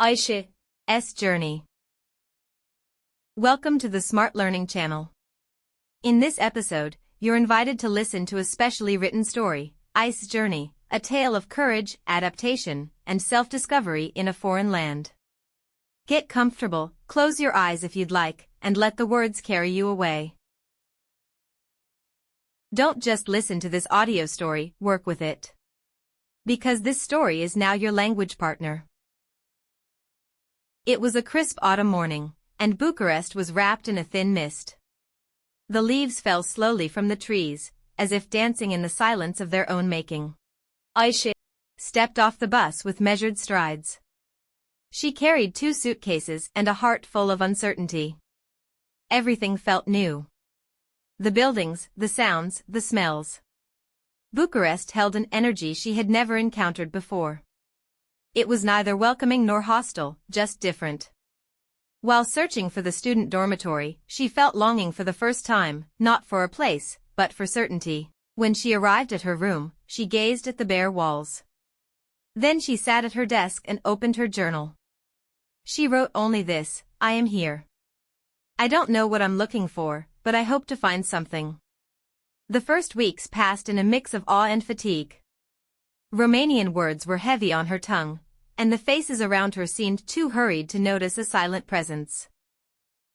Aisha's journey. Welcome to the Smart Learning channel. In this episode, you're invited to listen to a specially written story, Aisha's journey, a tale of courage, adaptation, and self-discovery in a foreign land. Get comfortable, close your eyes if you'd like, and let the words carry you away. Don't just listen to this audio story, work with it. Because this story is now your language partner. It was a crisp autumn morning, and Bucharest was wrapped in a thin mist. The leaves fell slowly from the trees, as if dancing in the silence of their own making. Ayşe stepped off the bus with measured strides. She carried 2 suitcases and a heart full of uncertainty. Everything felt new. The buildings, the sounds, the smells. Bucharest held an energy she had never encountered before. It was neither welcoming nor hostile, just different. While searching for the student dormitory, she felt longing for the first time, not for a place, but for certainty. When she arrived at her room, she gazed at the bare walls. Then she sat at her desk and opened her journal. She wrote only this: I am here. I don't know what I'm looking for, but I hope to find something. The first weeks passed in a mix of awe and fatigue. Romanian words were heavy on her tongue, and the faces around her seemed too hurried to notice a silent presence.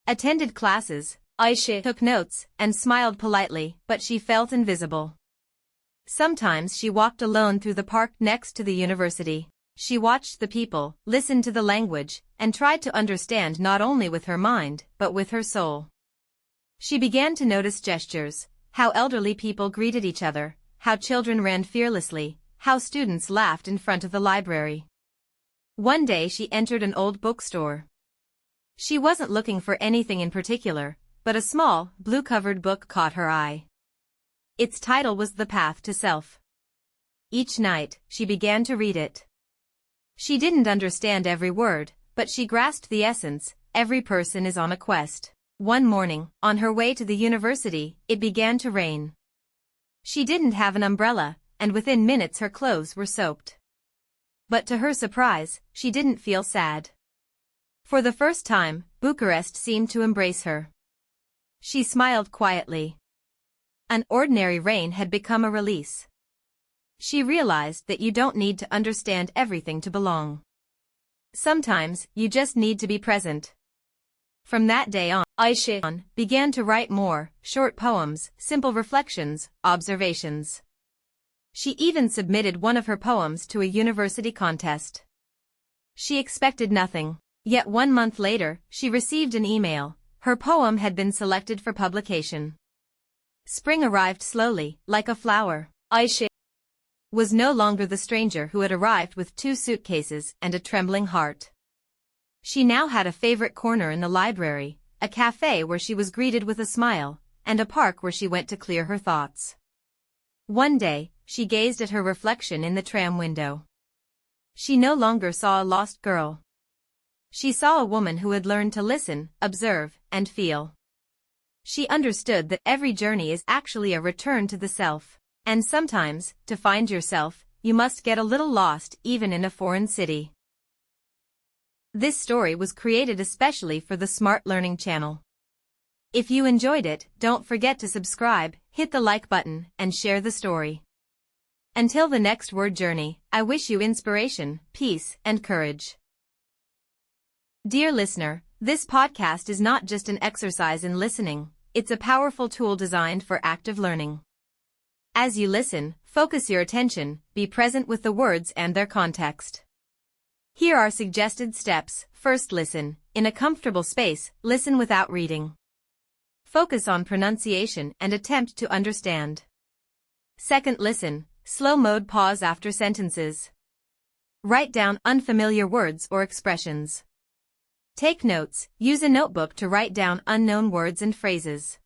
Attended classes, Aisha took notes and smiled politely, but she felt invisible. Sometimes she walked alone through the park next to the university. She watched the people, listened to the language, and tried to understand not only with her mind, but with her soul. She began to notice gestures, how elderly people greeted each other, how children ran fearlessly, how students laughed in front of the library. One day she entered an old bookstore. She wasn't looking for anything in particular, but a small, blue-covered book caught her eye. Its title was The Path to Self. Each night, she began to read it. She didn't understand every word, but she grasped the essence: every person is on a quest. One morning, on her way to the university, it began to rain. She didn't have an umbrella, and within minutes her clothes were soaked. But to her surprise, she didn't feel sad. For the first time, Bucharest seemed to embrace her. She smiled quietly. An ordinary rain had become a release. She realized that you don't need to understand everything to belong. Sometimes, you just need to be present. From that day on, Aisha began to write more, short poems, simple reflections, observations. She even submitted one of her poems to a university contest. She expected nothing. Yet 1 month later, she received an email. Her poem had been selected for publication. Spring arrived slowly, like a flower. Aisha was no longer the stranger who had arrived with 2 suitcases and a trembling heart. She now had a favorite corner in the library, a cafe where she was greeted with a smile, and a park where she went to clear her thoughts. One day, she gazed at her reflection in the tram window. She no longer saw a lost girl. She saw a woman who had learned to listen, observe, and feel. She understood that every journey is actually a return to the self, and sometimes, to find yourself, you must get a little lost even in a foreign city. This story was created especially for the Smart Learning channel. If you enjoyed it, don't forget to subscribe, hit the like button, and share the story. Until the next word journey, I wish you inspiration, peace, and courage. Dear listener, this podcast is not just an exercise in listening, it's a powerful tool designed for active learning. As you listen, focus your attention, be present with the words and their context. Here are suggested steps. First, listen. In a comfortable space, listen without reading. Focus on pronunciation and attempt to understand. Second, listen. Slow mode, pause after sentences. Write down unfamiliar words or expressions. Take notes. Use a notebook to write down unknown words and phrases.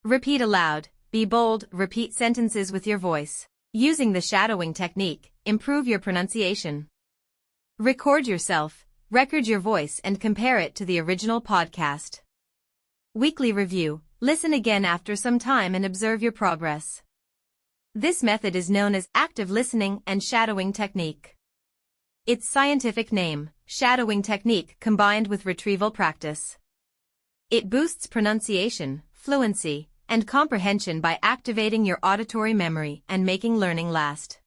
Repeat aloud. Be bold. Repeat sentences with your voice. Using the shadowing technique, improve your pronunciation. Record yourself. Record your voice and compare it to the original podcast. Weekly review. Listen again after some time and observe your progress. This method is known as active listening and shadowing technique. Its scientific name, shadowing technique combined with retrieval practice. It boosts pronunciation, fluency, and comprehension by activating your auditory memory and making learning last.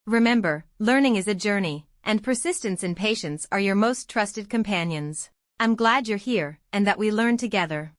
Remember, learning is a journey, and persistence and patience are your most trusted companions. I'm glad you're here and that we learn together.